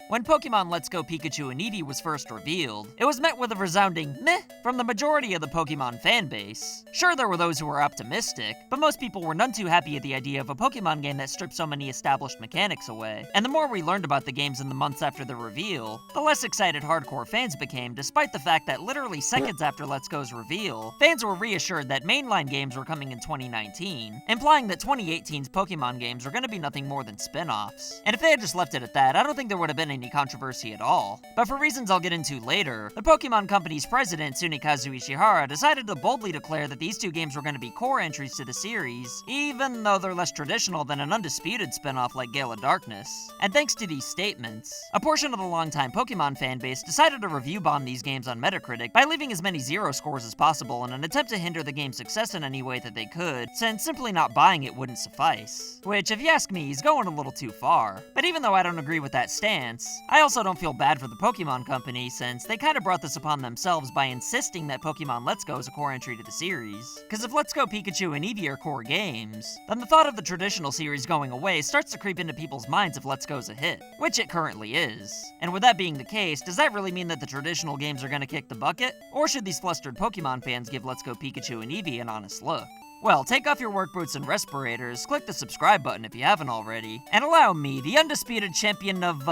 When Pokemon Let's Go Pikachu and Eevee was first revealed, it was met with a resounding meh from the majority of the Pokemon fanbase. Sure, there were those who were optimistic, but most people were none too happy at the idea of a Pokemon game that stripped so many established mechanics away. And the more we learned about the games in the months after the reveal, the less excited hardcore fans became, despite the fact that literally seconds after Let's Go's reveal, fans were reassured that mainline games were coming in 2019, implying that 2018's Pokemon games were going to be nothing more than spin-offs. And if they had just left it at that, I don't think there would have been any controversy at all. But for reasons I'll get into later, the Pokemon Company's president, Tsunekazu Ishihara, decided to boldly declare that these two games were going to be core entries to the series, even though they're less traditional than an undisputed spin-off like Gale of Darkness. And thanks to these statements, a portion of the longtime Pokemon fanbase decided to review bomb these games on Metacritic by leaving as many 0 scores as possible in an attempt to hinder the game's success in any way that they could, since simply not buying it wouldn't suffice. Which, if you ask me, is going a little too far. But even though I don't agree with that stance, I also don't feel bad for the Pokemon Company, since they kinda brought this upon themselves by insisting that Pokemon Let's Go is a core entry to the series. Cause if Let's Go Pikachu and Eevee are core games, then the thought of the traditional series going away starts to creep into people's minds if Let's Go's a hit, which it currently is. And with that being the case, does that really mean that the traditional games are gonna kick the bucket? Or should these flustered Pokemon fans give Let's Go Pikachu and Eevee an honest look? Well, take off your work boots and respirators, click the subscribe button if you haven't already, and allow me, the undisputed champion of,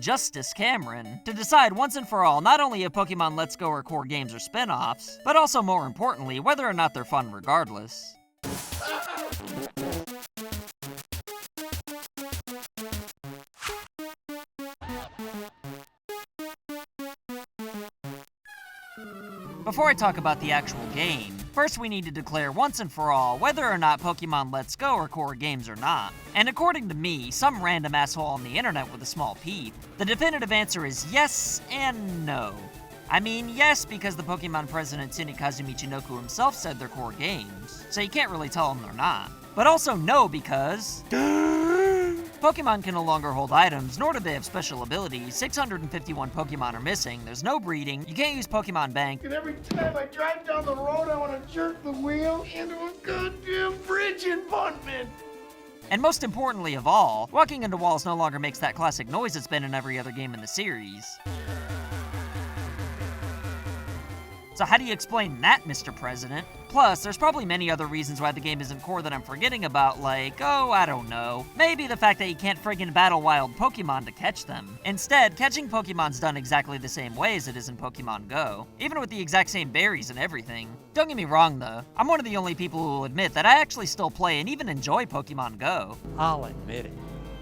Justice Cameron, to decide once and for all not only if Pokemon Let's Go are core games or spin-offs, but also more importantly, whether or not they're fun regardless. Before I talk about the actual game, first we need to declare once and for all whether or not Pokemon Let's Go are core games or not. And according to me, some random asshole on the internet with a small peep, the definitive answer is yes and no. I mean, yes, because the Pokemon president Tsunekazu Michinoku himself said they're core games, so you can't really tell him they're not. But also no, because Pokemon can no longer hold items, nor do they have special abilities. 651 Pokemon are missing, there's no breeding, you can't use Pokemon Bank, And every time I drive down the road, I want to jerk the wheel into a goddamn bridge abutment. and most importantly of all, walking into walls no longer makes that classic noise it's been in every other game in the series. So how do you explain that, Mr. President? Plus, there's probably many other reasons why the game isn't core that I'm forgetting about, like, oh, I don't know. Maybe the fact that you can't friggin' battle wild Pokemon to catch them. Instead, catching Pokemon's done exactly the same way as it is in Pokemon Go, even with the exact same berries and everything. Don't get me wrong though, I'm one of the only people who will admit that I actually still play and even enjoy Pokemon Go. I'll admit it.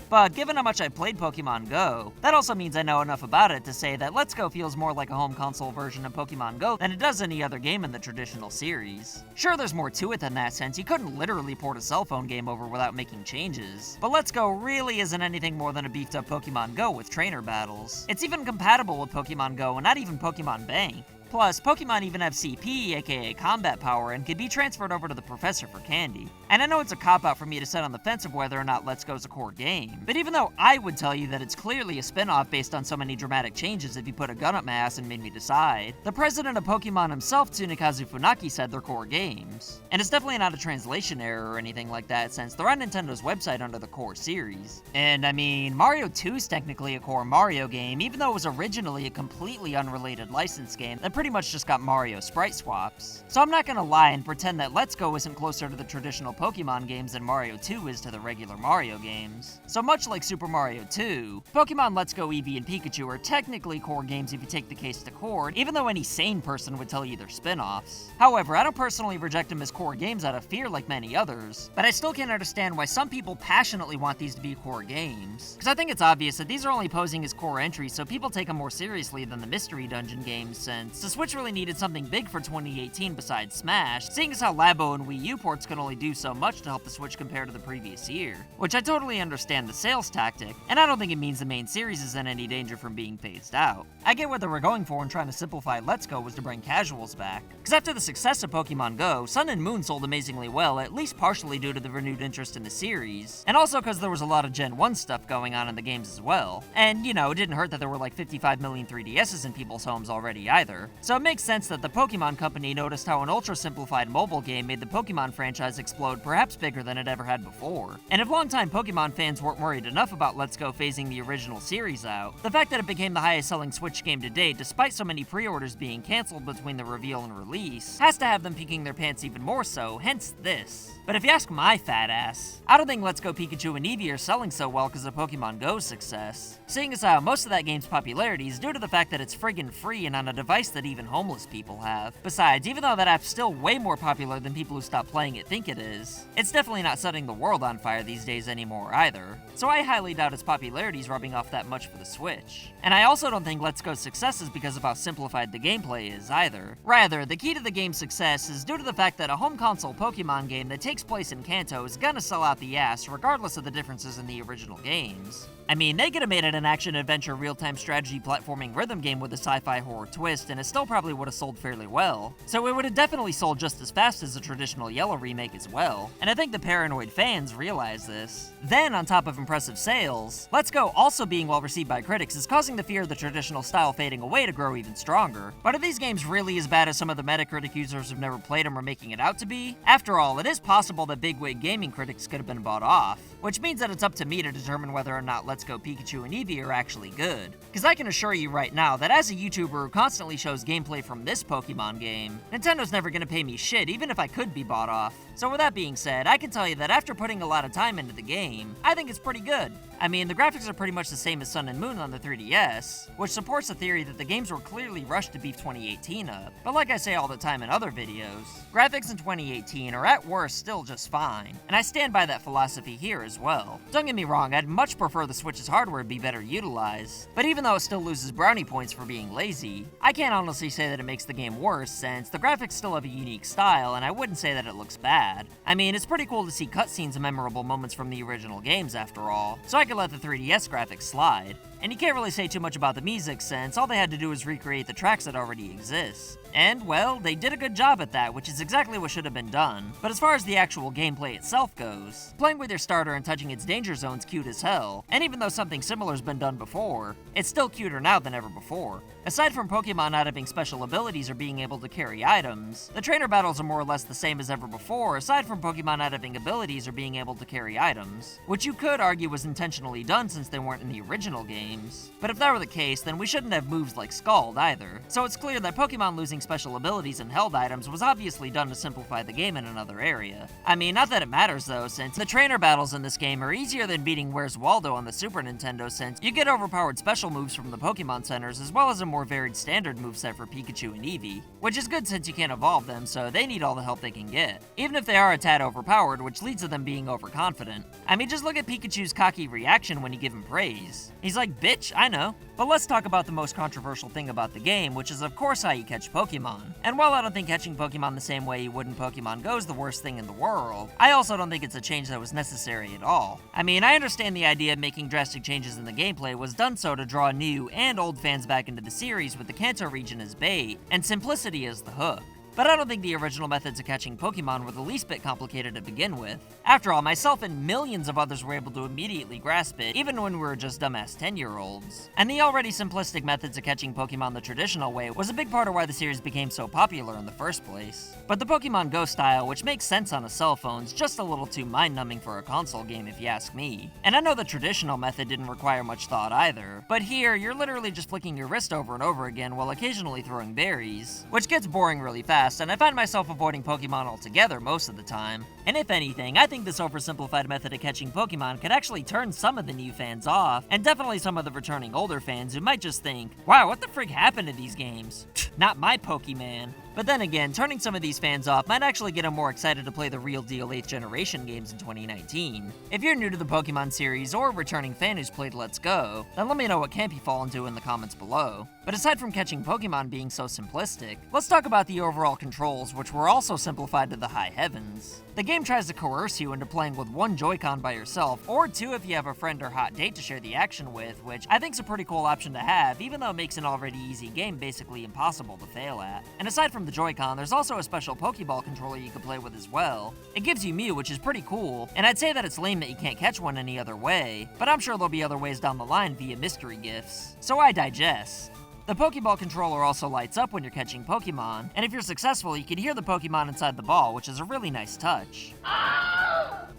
But given how much I played Pokemon Go, that also means I know enough about it to say that Let's Go feels more like a home console version of Pokemon Go than it does any other game in the traditional series. Sure, there's more to it than that, since you couldn't literally port a cell phone game over without making changes, but Let's Go really isn't anything more than a beefed up Pokemon Go with trainer battles. It's even compatible with Pokemon Go and not even Pokemon Bank. Plus, Pokemon even have CP, aka combat power, and can be transferred over to the professor for candy. And I know it's a cop-out for me to sit on the fence of whether or not Let's Go's a core game, but even though I would tell you that it's clearly a spin-off based on so many dramatic changes if you put a gun up my ass and made me decide, the president of Pokemon himself, Tsunekazu Funaki, said they're core games. And it's definitely not a translation error or anything like that, since they're on Nintendo's website under the core series. And I mean, Mario 2 is technically a core Mario game, even though it was originally a completely unrelated licensed game that pretty much just got Mario sprite swaps. So I'm not gonna lie and pretend that Let's Go isn't closer to the traditional Pokemon games than Mario 2 is to the regular Mario games. So much like Super Mario 2, Pokemon Let's Go Eevee and Pikachu are technically core games if you take the case to court, even though any sane person would tell you they're spin-offs. However, I don't personally reject them as core games out of fear like many others, but I still can't understand why some people passionately want these to be core games. Because I think it's obvious that these are only posing as core entries so people take them more seriously than the Mystery Dungeon games, since the Switch really needed something big for 2018 besides Smash, seeing as how Labo and Wii U ports can only do so much to help the Switch compare to the previous year. Which I totally understand the sales tactic, and I don't think it means the main series is in any danger from being phased out. I get what they were going for in trying to simplify Let's Go was to bring casuals back. Because after the success of Pokemon Go, Sun and Moon sold amazingly well, at least partially due to the renewed interest in the series, and also because there was a lot of Gen 1 stuff going on in the games as well. And, you know, it didn't hurt that there were like 55 million 3DSs in people's homes already either. So it makes sense that the Pokemon Company noticed how an ultra-simplified mobile game made the Pokemon franchise explode perhaps bigger than it ever had before. And if longtime Pokemon fans weren't worried enough about Let's Go phasing the original series out, the fact that it became the highest-selling Switch game to date despite so many pre-orders being cancelled between the reveal and release has to have them peeking their pants even more so, hence this. But if you ask my fat ass, I don't think Let's Go Pikachu and Eevee are selling so well because of Pokemon Go's success, seeing as how most of that game's popularity is due to the fact that it's friggin' free and on a device that even homeless people have. Besides, even though that app's still way more popular than people who stop playing it think it is, it's definitely not setting the world on fire these days anymore either, so I highly doubt its popularity is rubbing off that much for the Switch. And I also don't think Let's Go's success is because of how simplified the gameplay is either. Rather, the key to the game's success is due to the fact that a home console Pokemon game that takes place in Kanto is gonna sell out the ass regardless of the differences in the original games. I mean, they could have made it an action-adventure real-time strategy platforming rhythm game with a sci-fi horror twist, and it still probably would have sold fairly well. So it would have definitely sold just as fast as the traditional Yellow remake as well, and I think the paranoid fans realize this. Then, on top of impressive sales, Let's Go also being well-received by critics is causing the fear of the traditional style fading away to grow even stronger. But are these games really as bad as some of the Metacritic users who've never played them are making it out to be? After all, it is possible that bigwig gaming critics could have been bought off, which means that it's up to me to determine whether or not Let's Go Pikachu and Eevee are actually good. Because I can assure you right now that as a YouTuber who constantly shows gameplay from this Pokemon game, Nintendo's never gonna pay me shit even if I could be bought off. So with that being said, I can tell you that after putting a lot of time into the game, I think it's pretty good. I mean, the graphics are pretty much the same as Sun and Moon on the 3DS, which supports the theory that the games were clearly rushed to beef 2018 up. But like I say all the time in other videos, graphics in 2018 are at worst still just fine, and I stand by that philosophy here as well. Don't get me wrong, I'd much prefer the Switch's hardware be better utilized, but even though it still loses brownie points for being lazy, I can't honestly say that it makes the game worse since the graphics still have a unique style, and I wouldn't say that it looks bad. I mean, it's pretty cool to see cutscenes and memorable moments from the original games after all, so I could let the 3DS graphics slide. And you can't really say too much about the music since all they had to do was recreate the tracks that already exist. And, well, they did a good job at that, which is exactly what should have been done. But as far as the actual gameplay itself goes, playing with your starter and touching its danger zone's cute as hell, and even though something similar has been done before, it's still cuter now than ever before. Aside from Pokemon not having special abilities or being able to carry items, the trainer battles are more or less the same as ever before, aside from Pokemon not having abilities or being able to carry items, which you could argue was intentionally done since they weren't in the original games. But if that were the case, then we shouldn't have moves like Scald either. So it's clear that Pokemon losing special abilities and held items was obviously done to simplify the game in another area. I mean, not that it matters though, since the trainer battles in this game are easier than beating Where's Waldo on the Super Nintendo since you get overpowered special moves from the Pokemon centers as well as a more varied standard moveset for Pikachu and Eevee, which is good since you can't evolve them, so they need all the help they can get, even if they are a tad overpowered, which leads to them being overconfident. I mean, just look at Pikachu's cocky reaction when you give him praise. He's like, bitch, I know. But let's talk about the most controversial thing about the game, which is of course how you catch Pokemon. And while I don't think catching Pokemon the same way you would in Pokemon Go is the worst thing in the world, I also don't think it's a change that was necessary at all. I mean, I understand the idea of making drastic changes in the gameplay was done so to draw new and old fans back into the series with the Kanto region as bait, and simplicity as the hook. But I don't think the original methods of catching Pokemon were the least bit complicated to begin with. After all, myself and millions of others were able to immediately grasp it, even when we were just dumbass 10-year-olds. And the already simplistic methods of catching Pokemon the traditional way was a big part of why the series became so popular in the first place. But the Pokemon Go style, which makes sense on a cell phone, is just a little too mind-numbing for a console game if you ask me. And I know the traditional method didn't require much thought either, but here, you're literally just flicking your wrist over and over again while occasionally throwing berries, which gets boring really fast, and I find myself avoiding Pokemon altogether most of the time. And if anything, I think this oversimplified method of catching Pokemon could actually turn some of the new fans off, and definitely some of the returning older fans who might just think, wow, what the frig happened to these games? Not my Pokemon. But then again, turning some of these fans off might actually get them more excited to play the real deal 8th generation games in 2019. If you're new to the Pokemon series or a returning fan who's played Let's Go, then let me know what camp you fall into in the comments below. But aside from catching Pokemon being so simplistic, let's talk about the overall controls, which were also simplified to the high heavens. The game tries to coerce you into playing with one Joy-Con by yourself, or two if you have a friend or hot date to share the action with, which I think's a pretty cool option to have, even though it makes an already easy game basically impossible to fail at. And aside from the Joy-Con, there's also a special Pokeball controller you can play with as well. It gives you Mew, which is pretty cool, and I'd say that it's lame that you can't catch one any other way, but I'm sure there'll be other ways down the line via mystery gifts. So I digest. The Pokeball controller also lights up when you're catching Pokemon, and if you're successful, you can hear the Pokemon inside the ball, which is a really nice touch.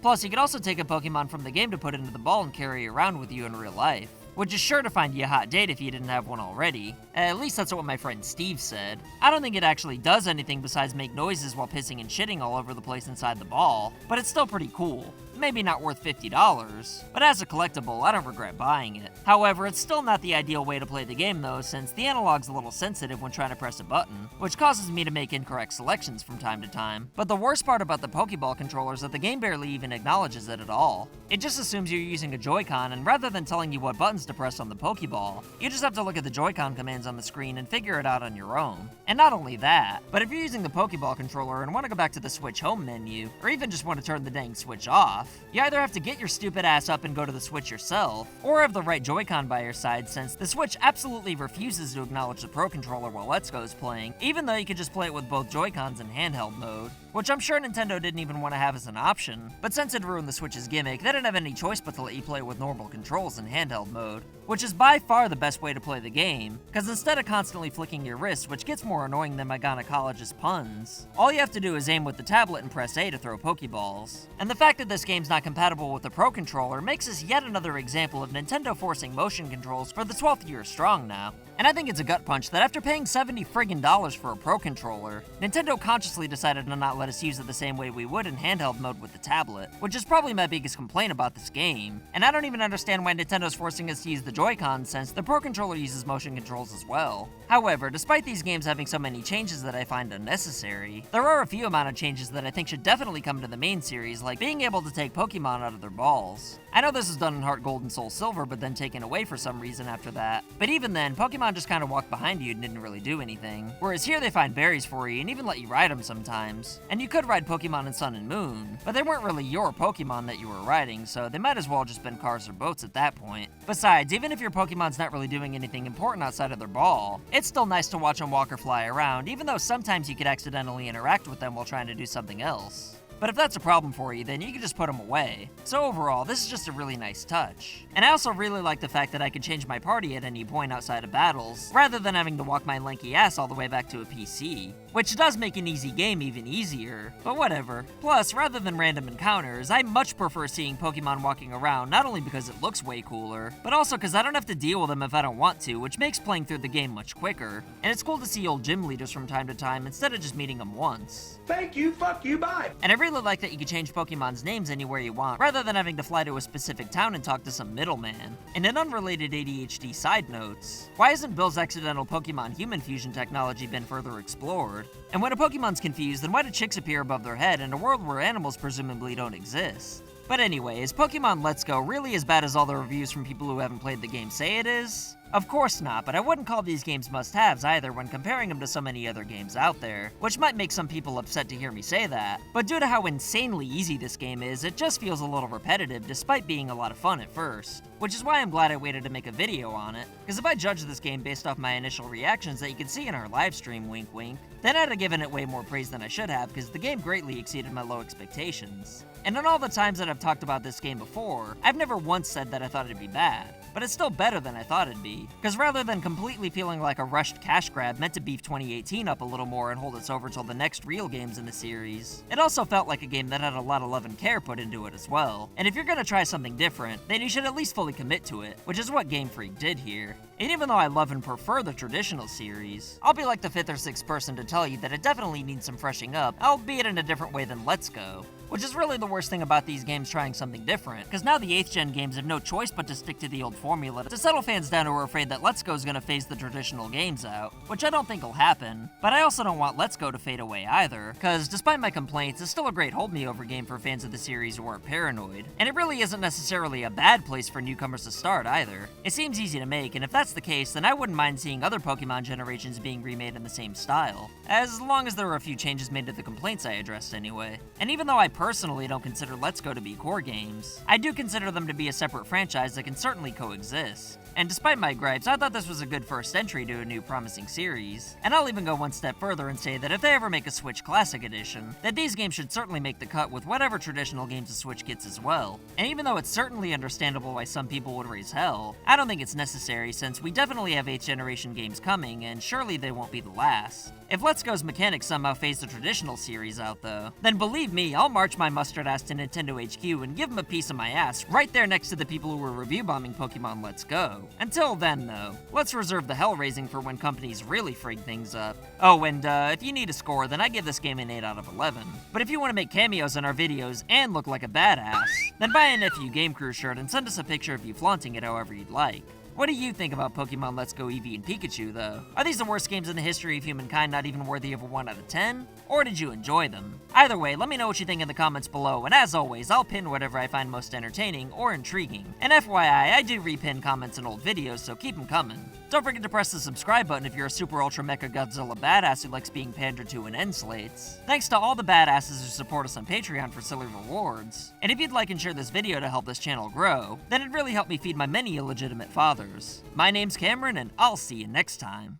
Plus, you can also take a Pokemon from the game to put into the ball and carry around with you in real life, which is sure to find you a hot date if you didn't have one already. At least that's what my friend Steve said. I don't think it actually does anything besides make noises while pissing and shitting all over the place inside the ball, but it's still pretty cool. Maybe not worth $50, but as a collectible, I don't regret buying it. However, it's still not the ideal way to play the game though, since the analog's a little sensitive when trying to press a button, which causes me to make incorrect selections from time to time. But the worst part about the Pokeball controller is that the game barely even acknowledges it at all. It just assumes you're using a Joy-Con, and rather than telling you what buttons to press on the Pokeball, you just have to look at the Joy-Con commands on the screen and figure it out on your own. And not only that, but if you're using the Pokeball controller and want to go back to the Switch home menu, or even just want to turn the dang Switch off, you either have to get your stupid ass up and go to the Switch yourself, or have the right Joy-Con by your side, since the Switch absolutely refuses to acknowledge the Pro Controller while Let's Go is playing, even though you could just play it with both Joy-Cons in handheld mode, which I'm sure Nintendo didn't even want to have as an option, but since it ruined the Switch's gimmick, they didn't have any choice but to let you play it with normal controls in handheld mode, which is by far the best way to play the game, because instead of constantly flicking your wrists, which gets more annoying than my gynecologist puns, all you have to do is aim with the tablet and press A to throw Pokeballs. And the fact that this game's not compatible with the Pro Controller makes this yet another example of Nintendo forcing motion controls for the 12th year strong now. And I think it's a gut punch that after paying $70 friggin' for a Pro Controller, Nintendo consciously decided to not let us use it the same way we would in handheld mode with the tablet, which is probably my biggest complaint about this game. And I don't even understand why Nintendo's forcing us to use the Joy-Con since the Pro Controller uses motion controls as well. However, despite these games having so many changes that I find unnecessary, there are a few amount of changes that I think should definitely come to the main series, like being able to take Pokemon out of their balls. I know this was done in Heart Gold and Soul Silver, but then taken away for some reason after that. But even then, Pokemon just kind of walked behind you and didn't really do anything. Whereas here they find berries for you and even let you ride them sometimes. And you could ride Pokemon in Sun and Moon, but they weren't really your Pokemon that you were riding, so they might as well just been cars or boats at that point. Besides, even if your Pokemon's not really doing anything important outside of their ball, it's still nice to watch them walk or fly around, even though sometimes you could accidentally interact with them while trying to do something else. But if that's a problem for you, then you can just put them away. So overall, this is just a really nice touch. And I also really like the fact that I can change my party at any point outside of battles, rather than having to walk my lanky ass all the way back to a PC. Which does make an easy game even easier, but whatever. Plus, rather than random encounters, I much prefer seeing Pokemon walking around, not only because it looks way cooler, but also because I don't have to deal with them if I don't want to, which makes playing through the game much quicker. And it's cool to see old gym leaders from time to time instead of just meeting them once. Thank you, fuck you, bye. And I really like that you can change Pokemon's names anywhere you want, rather than having to fly to a specific town and talk to some middleman. And in unrelated ADHD side notes, why hasn't Bill's accidental Pokemon human fusion technology been further explored? And when a Pokemon's confused, then why do chicks appear above their head in a world where animals presumably don't exist? But anyway, is Pokemon Let's Go really as bad as all the reviews from people who haven't played the game say it is? Of course not, but I wouldn't call these games must-haves either when comparing them to so many other games out there, which might make some people upset to hear me say that, but due to how insanely easy this game is, it just feels a little repetitive despite being a lot of fun at first. Which is why I'm glad I waited to make a video on it, because if I judged this game based off my initial reactions that you can see in our livestream, wink wink, then I'd have given it way more praise than I should have, because the game greatly exceeded my low expectations. And in all the times that I've talked about this game before, I've never once said that I thought it'd be bad. But it's still better than I thought it'd be, because rather than completely feeling like a rushed cash grab meant to beef 2018 up a little more and hold us over till the next real games in the series, it also felt like a game that had a lot of love and care put into it as well. And if you're gonna try something different, then you should at least fully commit to it, which is what Game Freak did here. And even though I love and prefer the traditional series, I'll be like the 5th or 6th person to tell you that it definitely needs some freshening up, albeit in a different way than Let's Go. Which is really the worst thing about these games trying something different, because now the 8th gen games have no choice but to stick to the old formula to settle fans down who are afraid that Let's Go is going to phase the traditional games out, which I don't think will happen, but I also don't want Let's Go to fade away either, because despite my complaints, it's still a great hold-me-over game for fans of the series who aren't paranoid, and it really isn't necessarily a bad place for newcomers to start either. It seems easy to make, and if that's the case, then I wouldn't mind seeing other Pokemon generations being remade in the same style, as long as there are a few changes made to the complaints I addressed anyway. And even though I personally don't consider Let's Go to be core games. I do consider them to be a separate franchise that can certainly coexist. And despite my gripes, I thought this was a good first entry to a new promising series. And I'll even go one step further and say that if they ever make a Switch Classic Edition, that these games should certainly make the cut with whatever traditional games the Switch gets as well. And even though it's certainly understandable why some people would raise hell, I don't think it's necessary since we definitely have 8th generation games coming, and surely they won't be the last. If Let's Go's mechanics somehow phase the traditional series out though, then believe me, I'll march my mustard ass to Nintendo HQ and give them a piece of my ass right there next to the people who were review bombing Pokemon Let's Go. Until then though, let's reserve the hell raising for when companies really frig things up. Oh, and if you need a score, then I give this game an 8 out of 11. But if you want to make cameos in our videos and look like a badass, then buy an FUgameCrue shirt and send us a picture of you flaunting it however you'd like. What do you think about Pokemon Let's Go Eevee and Pikachu, though? Are these the worst games in the history of humankind, not even worthy of a 1 out of 10? Or did you enjoy them? Either way, let me know what you think in the comments below, and as always, I'll pin whatever I find most entertaining or intriguing. And FYI, I do repin comments in old videos, so keep them coming. Don't forget to press the subscribe button if you're a super ultra mecha Godzilla badass who likes being pandered to and end slates. Thanks to all the badasses who support us on Patreon for silly rewards. And if you'd like and share this video to help this channel grow, then it'd really help me feed my many illegitimate fathers. My name's Cameron, and I'll see you next time.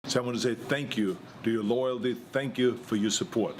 So I want to say thank you to your loyalty, thank you for your support.